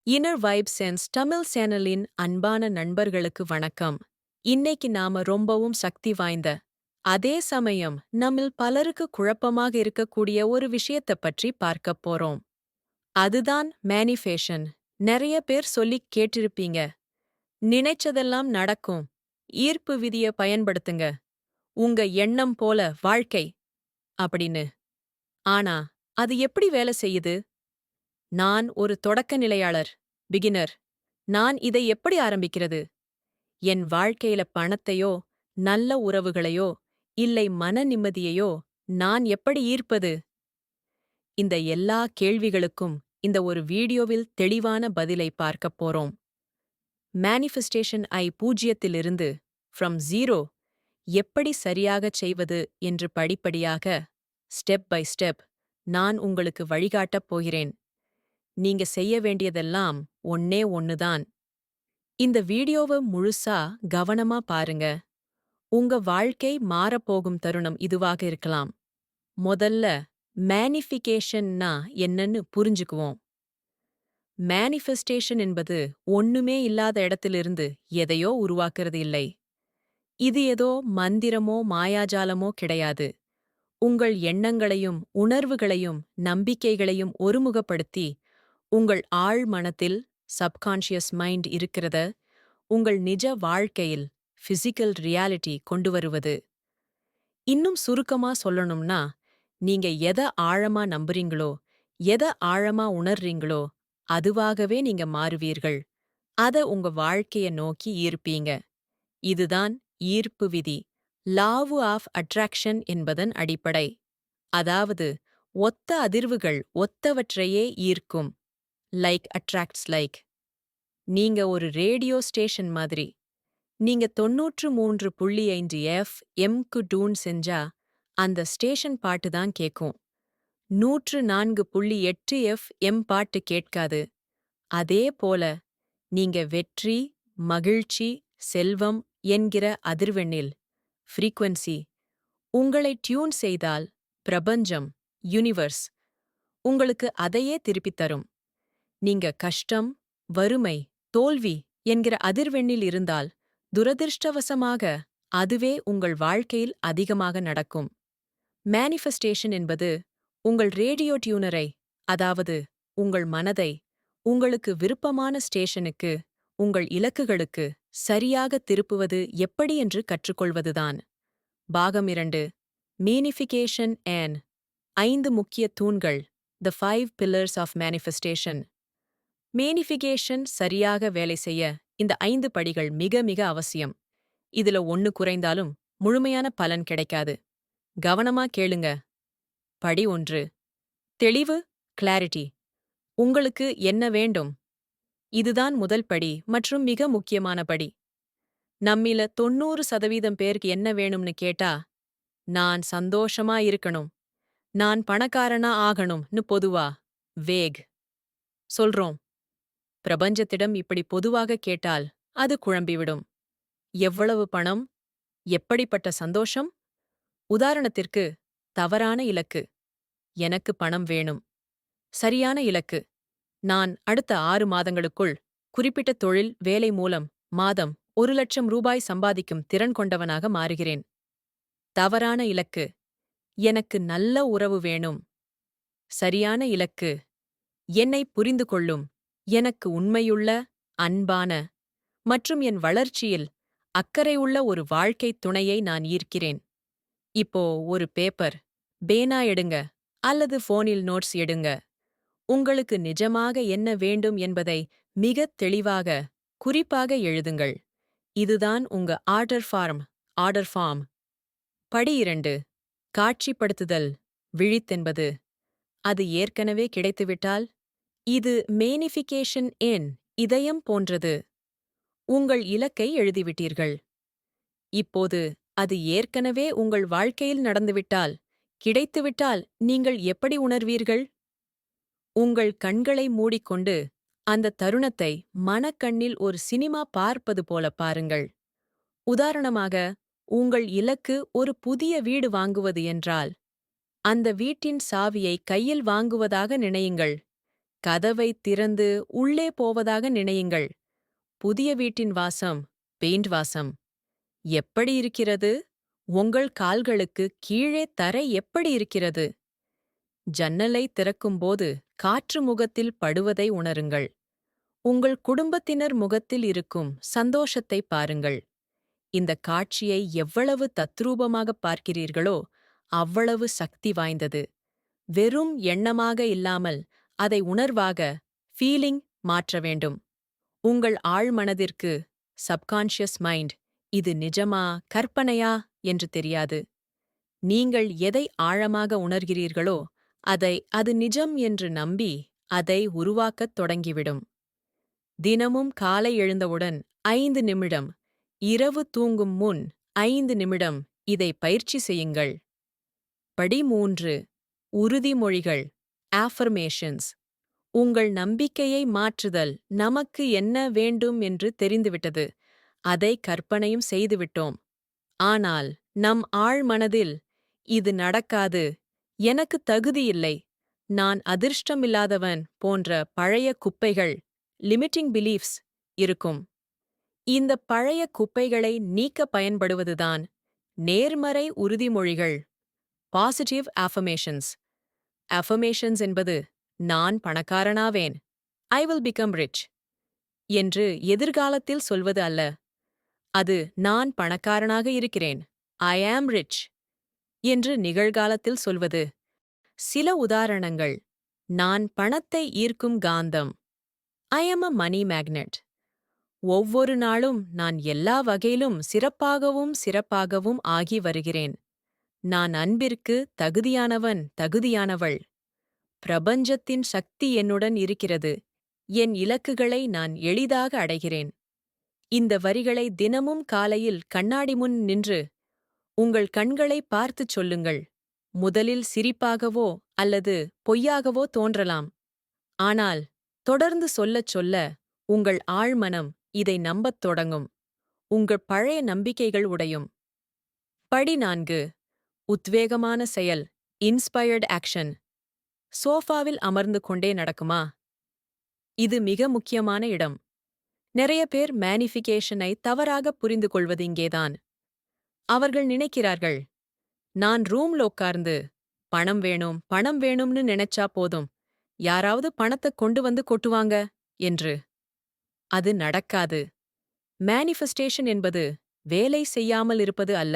Inner vibe sense Tamil சேனலின் அன்பான நண்பர்களுக்கு வணக்கம். இன்னைக்கு நாம ரொம்பவும் சக்தி வாய்ந்த, அதே சமயம் நம்மில் பலருக்கு குழப்பமாக இருக்கக்கூடிய ஒரு விஷயத்தை பற்றி பார்க்கப் போறோம். அதுதான் மேனிஃபேஷன். நிறைய பேர் சொல்லிக் கேட்டிருப்பீங்க. நினைச்சதெல்லாம் நடக்கும். ஈர்ப்பு விதிய பயன்படுத்துங்க. உங்க எண்ணம் போல வாழ்க்கை அப்படின்னு. ஆனா, அது எப்படி வேலை செய்யுது? நான் ஒரு தொடக்க நிலையாளர், பிகினர். நான் இதை எப்படி ஆரம்பிக்கிறது? என் வாழ்க்கையில பணத்தையோ, நல்ல உறவுகளையோ, இல்லை மன நிம்மதியையோ நான் எப்படி ஈர்ப்பது? இந்த எல்லா கேள்விகளுக்கும் இந்த ஒரு வீடியோவில் தெளிவான பதிலை பார்க்கப் போறோம். மேனிஃபெஸ்டேஷன் பூஜ்யத்திலிருந்து ஃப்ரம் ஜீரோ எப்படி சரியாகச் செய்வது என்று படிப்படியாக, ஸ்டெப் பை ஸ்டெப், நான் உங்களுக்கு வழிகாட்டப் போகிறேன். நீங்க செய்ய வேண்டியதெல்லாம் ஒண்ணே ஒண்ணுதான். இந்த வீடியோவை முழுசா கவனமா பாருங்க. உங்க வாழ்க்கை மாறப்போகும் தருணம் இதுவாக இருக்கலாம். முதல்ல மேனிஃபிகேஷன்னா என்னன்னு புரிஞ்சுக்குவோம். மேனிஃபெஸ்டேஷன் என்பது ஒண்ணுமே இல்லாத இடத்திலிருந்து எதையோ உருவாக்குறது இல்லை. இது ஏதோ மந்திரமோ மாயாஜாலமோ கிடையாது. உங்கள் எண்ணங்களையும் உணர்வுகளையும் நம்பிக்கைகளையும் ஒருமுகப்படுத்தி உங்கள் ஆழ் மனத்தில் சப்கான்ஷியஸ் மைண்ட் இருக்கிறத உங்கள் நிஜ வாழ்க்கையில் பிசிக்கல் ரியாலிட்டி கொண்டு வருவது. இன்னும் சுருக்கமா சொல்லணும்னா, நீங்க எதை ஆழமா நம்புறீங்களோ, எதை ஆழமா உணர்றீங்களோ, அதுவாகவே நீங்க மாறுவீர்கள். அத உங்க வாழ்க்கைய நோக்கி ஈர்ப்பீங்க. இதுதான் ஈர்ப்பு விதி, லாவு ஆஃப் அட்ராக்ஷன் என்பதன் அடிப்படை. அதாவது, ஒத்த அதிர்வுகள் ஒத்தவற்றையே ஈர்க்கும். Like attracts like. நீங்க ஒரு ரேடியோ ஸ்டேஷன் மாதிரி. நீங்க 93.5 FM டூன் செஞ்சா அந்த ஸ்டேஷன் பாட்டு தான் கேக்கும். 104.8 FM பாட்டு கேட்காது. அதே போல நீங்க வெற்றி, மகிழ்ச்சி, செல்வம் என்கிற அதிர்வெண்ணில் ஃப்ரீக்வன்சி உங்களை டியூன் செய்தால் பிரபஞ்சம், யூனிவர்ஸ் உங்களுக்கு அதையே திருப்பித் தரும். நீங்க கஷ்டம், வறுமை, தோல்வி என்கிற அதிர்வெண்ணில் இருந்தால் துரதிர்ஷ்டவசமாக அதுவே உங்கள் வாழ்க்கையில் அதிகமாக நடக்கும். மேனிஃபெஸ்டேஷன் என்பது உங்கள் ரேடியோ டியூனரை, அதாவது உங்கள் மனதை, உங்களுக்கு விருப்பமான ஸ்டேஷனுக்கு, உங்கள் இலக்குகளுக்கு சரியாக திருப்புவது எப்படி என்று கற்றுக்கொள்வதுதான். பாகம் 2. மேனிஃபிகேஷன் ஏன் 5 முக்கிய தூண்கள், த 5 பில்லர்ஸ் ஆஃப் மேனிஃபெஸ்டேஷன். மேனிஃபிகேஷன் சரியாக வேலை செய்ய இந்த 5 படிகள் மிக மிக அவசியம். இதுல ஒண்ணு குறைந்தாலும் முழுமையான பலன் கிடைக்காது. கவனமா கேளுங்க. படி 1. தெளிவு, கிளாரிட்டி. உங்களுக்கு என்ன வேண்டும்? இதுதான் முதல் படி மற்றும் மிக முக்கியமான படி. நம்மில 90% பேருக்கு என்ன வேணும்னு கேட்டா, நான் சந்தோஷமா இருக்கணும், நான் பணக்காரனா ஆகணும்னு பொதுவா வேக் சொல்றோம். பிரபஞ்சத்திடம் இப்படி பொதுவாக கேட்டால் அது குழம்பிவிடும். எவ்வளவு பணம்? எப்படிப்பட்ட சந்தோஷம்? உதாரணத்திற்கு, தவறான இலக்கு. எனக்கு பணம் வேணும். சரியான இலக்கு. நான் அடுத்த 6 மாதங்களுக்குள் குறிப்பிட்ட தொழில் வேலை மூலம் மாதம் 1,00,000 ரூபாய் சம்பாதிக்கும் திறன் கொண்டவனாக மாறுகிறேன். தவறான இலக்கு. எனக்கு நல்ல உறவு வேணும். சரியான இலக்கு. என்னை புரிந்து கொள்ளும், எனக்கு உண்மையுள்ள, அன்பான மற்றும் என் வளர்ச்சியில் அக்கறையுள்ள ஒரு வாழ்க்கைத் துணையை நான் ஈர்க்கிறேன். இப்போ ஒரு பேப்பர், பேனா எடுங்க அல்லது போனில் நோட்ஸ் எடுங்க. உங்களுக்கு நிஜமாக என்ன வேண்டும் என்பதை மிகத் தெளிவாக, குறிப்பாக எழுதுங்கள். இதுதான் உங்க ஆர்டர் ஃபார்ம். படி 2. காட்சிப்படுத்துதல், விழித்தென்பது. அது ஏற்கனவே கிடைத்துவிட்டால், இது மேனிஃபிகேஷன் என் இதயம் போன்றது. உங்கள் இலக்கை எழுதிவிட்டீர்கள். இப்போது அது ஏற்கனவே உங்கள் வாழ்க்கையில் நடந்துவிட்டால், கிடைத்துவிட்டால் நீங்கள் எப்படி உணர்வீர்கள்? உங்கள் கண்களை மூடிக்கொண்டு அந்த தருணத்தை மனக்கண்ணில் ஒரு சினிமா பார்ப்பது போல பாருங்கள். உதாரணமாக, உங்கள் இலக்கு ஒரு புதிய வீடு வாங்குவது என்றால், அந்த வீட்டின் சாவியை கையில் வாங்குவதாக நினையுங்கள். கதவைத் திறந்து உள்ளே போவதாக நினையுங்கள். புதிய வீட்டின் வாசம், பெயிண்ட் வாசம். எப்படி இருக்கிறது? உங்கள் கால்களுக்கு கீழே தரை எப்படி இருக்கிறது? ஜன்னலை திறக்கும்போது காற்று முகத்தில் படுவதை உணருங்கள். உங்கள் குடும்பத்தினர் முகத்தில் இருக்கும் சந்தோஷத்தை பாருங்கள். இந்த காட்சியை எவ்வளவு தத்ரூபமாக பார்க்கிறீர்களோ அவ்வளவு சக்தி வாய்ந்தது. வெறும் எண்ணமாக இல்லாமல் அதை உணர்வாக ஃபீலிங் மாற்ற வேண்டும். உங்கள் ஆழ்மனதிற்கு சப்கான்ஷியஸ் மைண்ட் இது நிஜமா கற்பனையா என்று தெரியாது. நீங்கள் எதை ஆழமாக உணர்கிறீர்களோ அது நிஜம் என்று நம்பி அதை உருவாக்கத் தொடங்கிவிடும். தினமும் காலை எழுந்தவுடன் 5 நிமிடம், இரவு தூங்கும் முன் 5 நிமிடம் இதை பயிற்சி செய்யுங்கள். படி 3. உறுதிமொழிகள் affirmations. உங்கள் நம்பிக்கையை மாற்றுதல். நமக்கு என்ன வேண்டும் என்று தெரிந்துவிட்டது. அதை கற்பனையும் செய்துவிட்டோம். ஆனால் நம் ஆழ்மனதில் இது நடக்காது, எனக்கு தகுதியில்லை, நான் அதிர்ஷ்டமில்லாதவன் போன்ற பழைய குப்பைகள் லிமிட்டிங் பிலீஃப்ஸ் இருக்கும். இந்த பழைய குப்பைகளை நீக்க பயன்படுவதுதான் நேர்மறை உறுதிமொழிகள் பாசிட்டிவ் affirmations. affirmations என்பது நான் பணக்காரனாவேன், ஐ வில் பிகம் ரிச் என்று எதிர்காலத்தில் சொல்வது அல்ல. அது நான் பணக்காரனாக இருக்கிறேன், ஐ ஆம் ரிச் என்று நிகழ்காலத்தில் சொல்வது. சில உதாரணங்கள். நான் பணத்தை ஈர்க்கும் காந்தம், ஐ ஆம் அ மணி மேக்னெட். ஒவ்வொரு நாளும் நான் எல்லா வகையிலும் சிறப்பாகவும் ஆகி வருகிறேன். நான் அன்பிற்கு தகுதியானவள். பிரபஞ்சத்தின் சக்தி என்னுடன் இருக்கிறது. என் இலக்குகளை நான் எளிதாக அடைகிறேன். இந்த வரிகளை தினமும் காலையில் கண்ணாடி முன் நின்று உங்கள் கண்களை பார்த்துச் சொல்லுங்கள். முதலில் சிரிப்பாகவோ அல்லது பொய்யாகவோ தோன்றலாம். ஆனால் தொடர்ந்து சொல்லச் சொல்ல உங்கள் ஆழ்மனம் இதை நம்பத் தொடங்கும். உங்கள் பழைய நம்பிக்கைகள் உடையும். படி 4. உத்வேகமான செயல் இன்ஸ்பயர்ட் ஆக்ஷன். சோஃபாவில் அமர்ந்து கொண்டே நடக்குமா? இது மிக முக்கியமான இடம். நிறைய பேர் மேனிஃபிகேஷனை தவறாக புரிந்து கொள்வது இங்கேதான். அவர்கள் நினைக்கிறார்கள், நான் ரூம்ல உட்கார்ந்து பணம் வேணும்னு நினைச்சா போதும், யாராவது பணத்தை கொண்டு வந்து கொட்டுவாங்க என்று. அது நடக்காது. மேனிஃபெஸ்டேஷன் என்பது வேலை செய்யாமல் இருப்பது அல்ல.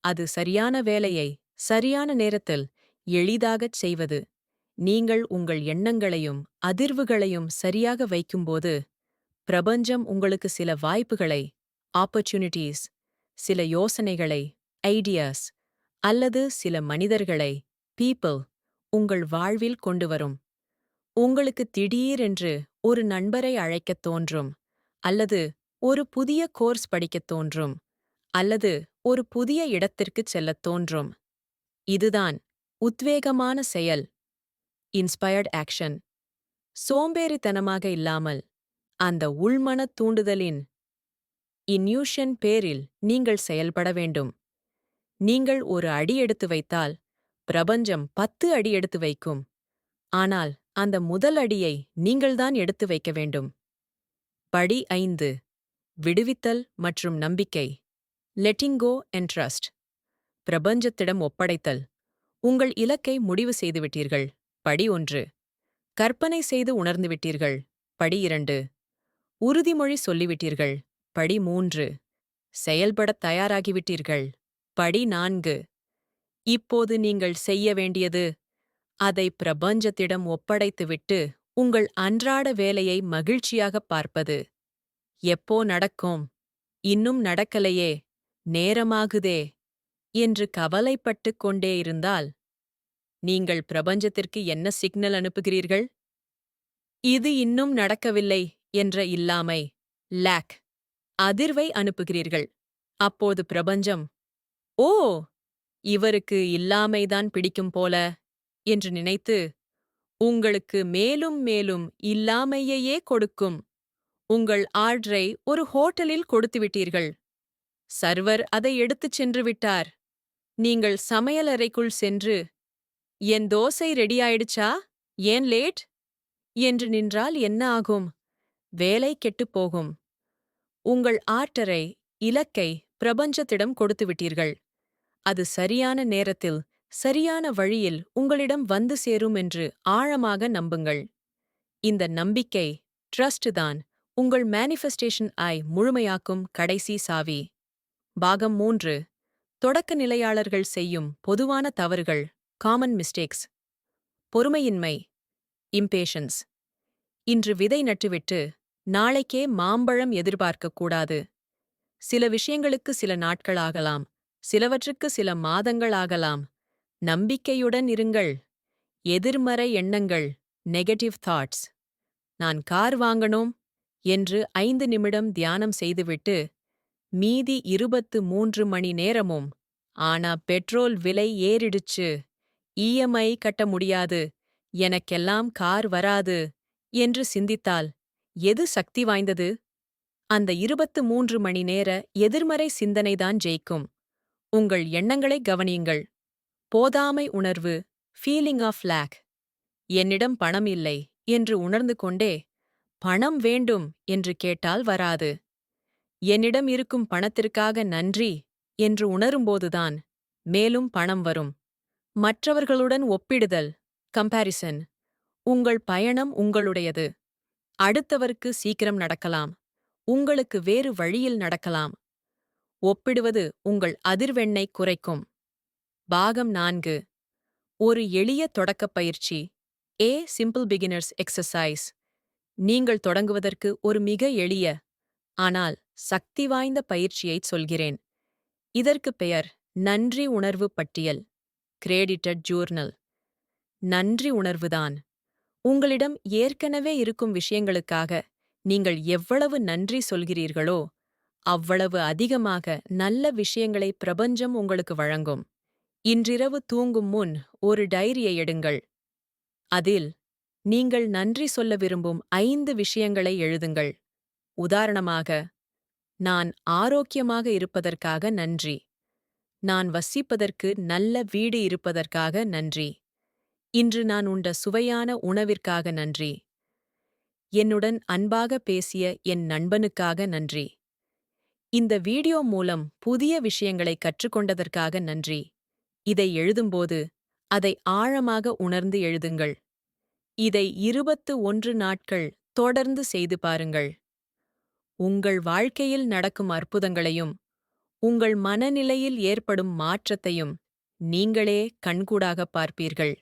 அது சரியான வேலையை சரியான நேரத்தில் எளிதாகச் செய்வது. நீங்கள் உங்கள் எண்ணங்களையும் அதிர்வுகளையும் சரியாக வைக்கும்போது பிரபஞ்சம் உங்களுக்கு சில வாய்ப்புகளை ஆப்பர்ச்சுனிட்டீஸ், சில யோசனைகளை ஐடியாஸ் அல்லது சில மனிதர்களை பீப்பிள் உங்கள் வாழ்வில் கொண்டு வரும். உங்களுக்கு திடீரென்று ஒரு நண்பரை அழைக்கத் தோன்றும், அல்லது ஒரு புதிய கோர்ஸ் படிக்கத் தோன்றும், அல்லது ஒரு புதிய இடத்திற்குச் செல்லத் தோன்றும். இதுதான் உத்வேகமான செயல் இன்ஸ்பயர்ட் ஆக்ஷன். சோம்பேறித்தனமாக இல்லாமல் அந்த உள்மனத் தூண்டுதலின் இன்யூஷன் பேரில் நீங்கள் செயல்பட வேண்டும். நீங்கள் ஒரு அடி எடுத்து வைத்தால் பிரபஞ்சம் 10 அடி எடுத்து வைக்கும். ஆனால் அந்த முதல் அடியை நீங்கள்தான் எடுத்து வைக்க வேண்டும். படி 5. விடுவித்தல் மற்றும் நம்பிக்கை லெட்டிங் கோ அண்ட் ட்ரஸ்ட். பிரபஞ்சத்திடம் ஒப்படைத்தல். உங்கள் இலக்கை முடிவு செய்துவிட்டீர்கள். படி 1. கற்பனை செய்து உணர்ந்துவிட்டீர்கள். படி 2. உறுதிமொழி சொல்லிவிட்டீர்கள். படி 3. செயல்படத் தயாராகிவிட்டீர்கள். படி 4. இப்போது நீங்கள் செய்ய வேண்டியது அதை பிரபஞ்சத்திடம் ஒப்படைத்துவிட்டு உங்கள் அன்றாட வேலையை மகிழ்ச்சியாகப் பார்ப்பது. எப்போ நடக்கும், இன்னும் நடக்கலையே, நேரமாகுதே என்று கவலைப்பட்டுக் கொண்டே இருந்தால் நீங்கள் பிரபஞ்சத்திற்கு என்ன சிக்னல் அனுப்புகிறீர்கள்? இது இன்னும் நடக்கவில்லை என்ற இல்லாமை லேக் அதிர்வை அனுப்புகிறீர்கள். அப்போது பிரபஞ்சம், ஓ, இவருக்கு இல்லாமைதான் பிடிக்கும் போல என்று நினைத்து உங்களுக்கு மேலும் மேலும் இல்லாமையையே கொடுக்கும். உங்கள் ஆர்டரை ஒரு ஹோட்டலில் கொடுத்துவிட்டீர்கள். சர்வர் அதை எடுத்துச் சென்று விட்டார். நீங்கள் சமையலறைக்குள் சென்று, என் தோசை ரெடியாயிடுச்சா, ஏன் லேட் என்று நின்றால் என்ன ஆகும்? வேலை கெட்டுப்போகும். உங்கள் ஆர்டரை, இலக்கை பிரபஞ்சத்திடம் கொடுத்துவிட்டீர்கள். அது சரியான நேரத்தில், சரியான வழியில் உங்களிடம் வந்து சேரும் என்று ஆழமாக நம்புங்கள். இந்த நம்பிக்கை, ட்ரஸ்ட் தான் உங்கள் மேனிஃபெஸ்டேஷன் முழுமையாக்கும் கடைசி சாவி. பாகம் 3. தொடக்க நிலையாளர்கள் செய்யும் பொதுவான தவறுகள், காமன் மிஸ்டேக்ஸ். பொறுமையின்மை, இம்பேஷன்ஸ். இன்று விதை நட்டுவிட்டு நாளைக்கே மாம்பழம் எதிர்பார்க்கக் கூடாது. சில விஷயங்களுக்கு சில நாட்கள் ஆகலாம், சிலவற்றுக்கு சில மாதங்கள் ஆகலாம். நம்பிக்கையுடன் இருங்கள். எதிர்மறை எண்ணங்கள், நெகட்டிவ் தாட்ஸ். நான் கார் வாங்கணும் என்று 5 நிமிடம் தியானம் செய்துவிட்டு மீதி 23 மணி நேரமும், ஆனா பெட்ரோல் விலை ஏறிடுச்சு, இஎம்ஐ கட்ட முடியாது, எனக்கெல்லாம் கார் வராது என்று சிந்தித்தால் எது சக்தி வாய்ந்தது? அந்த 23 மணி நேர எதிர்மறை சிந்தனைதான் ஜெயிக்கும். உங்கள் எண்ணங்களை கவனியுங்கள். போதாமை உணர்வு, ஃபீலிங் ஆஃப் லேக். என்னிடம் பணம் இல்லை என்று உணர்ந்து கொண்டே பணம் வேண்டும் என்று கேட்டால் வராது. என்னிடம் இருக்கும் பணத்திற்காக நன்றி என்று உணரும்போதுதான் மேலும் பணம் வரும். மற்றவர்களுடன் ஒப்பிடுதல், கம்பேரிசன். உங்கள் பயணம் உங்களுடையது. அடுத்தவருக்கு சீக்கிரம் நடக்கலாம், உங்களுக்கு வேறு வழியில் நடக்கலாம். ஒப்பிடுவது உங்கள் அதிர்வெண்ணை குறைக்கும். பாகம் 4. ஒரு எளிய தொடக்கப் பயிற்சி. Simple beginners exercise. நீங்கள் தொடங்குவதற்கு ஒரு மிக எளிய, ஆனால் சக்தி வாய்ந்த பயிற்சியைச் சொல்கிறேன். இதற்கு பெயர் நன்றி உணர்வு பட்டியல், கிரெடிட்டட் ஜூர்னல். நன்றி உணர்வுதான். உங்களிடம் ஏற்கனவே இருக்கும் விஷயங்களுக்காக நீங்கள் எவ்வளவு நன்றி சொல்கிறீர்களோ அவ்வளவு அதிகமாக நல்ல விஷயங்களை பிரபஞ்சம் உங்களுக்கு வழங்கும். இன்றிரவு தூங்கும் முன் ஒரு டைரியை எடுங்கள். அதில் நீங்கள் நன்றி சொல்ல விரும்பும் 5 விஷயங்களை எழுதுங்கள். உதாரணமாக, நான் ஆரோக்கியமாக இருப்பதற்காக நன்றி. நான் வசிப்பதற்கு நல்ல வீடு இருப்பதற்காக நன்றி. இன்று நான் உண்ட சுவையான உணவிற்காக நன்றி. என்னுடன் அன்பாக பேசிய என் நண்பனுக்காக நன்றி. இந்த வீடியோ மூலம் புதிய விஷயங்களை கற்றுக்கொண்டதற்காக நன்றி. இதை எழுதும்போது அதை ஆழமாக உணர்ந்து எழுதுங்கள். இதை 21 நாட்கள் தொடர்ந்து செய்து பாருங்கள். உங்கள் வாழ்க்கையில் நடக்கும் அற்புதங்களையும் உங்கள் மனநிலையில் ஏற்படும் மாற்றத்தையும் நீங்களே கண்கூடாகப் பார்ப்பீர்கள்.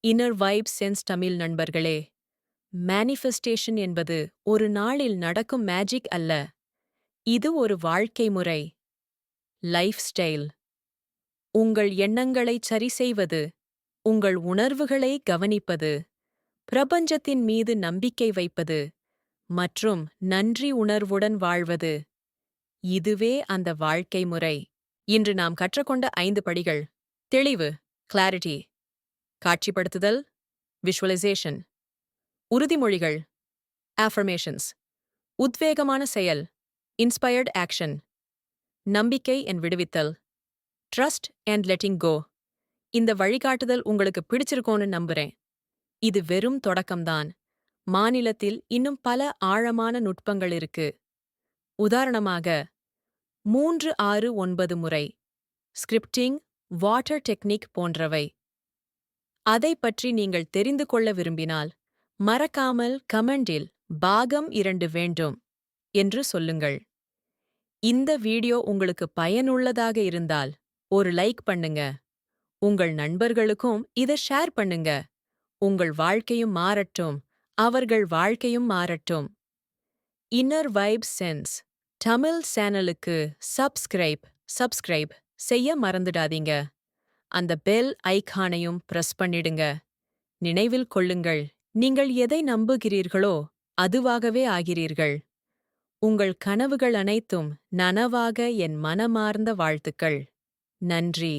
இன்னர் வைப் சென்ஸ் தமிழ் நண்பர்களே, மேனிஃபெஸ்டேஷன் என்பது ஒரு நாளில் நடக்கும் மேஜிக் அல்ல. இது ஒரு வாழ்க்கை முறை, லைஃப் ஸ்டைல். உங்கள் எண்ணங்களைச் சரிசெய்வது, உங்கள் உணர்வுகளை கவனிப்பது, பிரபஞ்சத்தின் மீது நம்பிக்கை வைப்பது மற்றும் நன்றி உணர்வுடன் வாழ்வது. இதுவே அந்த வாழ்க்கை முறை. இன்று நாம் கற்றுக்கொண்ட 5 படிகள். தெளிவு, கிளாரிட்டி. காட்சிப்படுத்துதல், விஷுவலைசேஷன். உறுதிமொழிகள், அஃபர்மேஷன்ஸ். உத்வேகமான செயல், இன்ஸ்பயர்ட் ஆக்ஷன். நம்பிக்கை and விடுவித்தல், ட்ரஸ்ட் and லெட்டிங் கோ. இந்த வழிகாட்டுதல் உங்களுக்கு பிடிச்சிருக்கோன்னு நம்புறேன். இது வெறும் தொடக்கம்தான். மாநிலத்தில் இன்னும் பல ஆழமான நுட்பங்கள் இருக்கு. உதாரணமாக 3-6-9 முறை, ஸ்கிரிப்டிங், வாட்டர் டெக்னிக் போன்றவை. அதை பற்றி நீங்கள் தெரிந்து கொள்ள விரும்பினால் மறக்காமல் கமெண்டில் பாகம் 2 வேண்டும் என்று சொல்லுங்கள். இந்த வீடியோ உங்களுக்கு பயனுள்ளதாக இருந்தால் ஒரு லைக் பண்ணுங்க. உங்கள் நண்பர்களுக்கும் இதை ஷேர் பண்ணுங்க. உங்கள் வாழ்க்கையும் மாறட்டும், அவர்கள் வாழ்க்கையும் மாறட்டும். இன்னர் வைப் சென்ஸ் தமிழ் சேனலுக்கு சப்ஸ்கிரைப் செய்ய மறந்துடாதீங்க. அந்த பெல் ஐகானையும் பிரஸ் பண்ணிடுங்க. நினைவில் கொள்ளுங்கள், நீங்கள் எதை நம்புகிறீர்களோ அதுவாகவே ஆகிறீர்கள். உங்கள் கனவுகள் அனைத்தும் நனவாக என் மனமார்ந்த வாழ்த்துக்கள். நன்றி.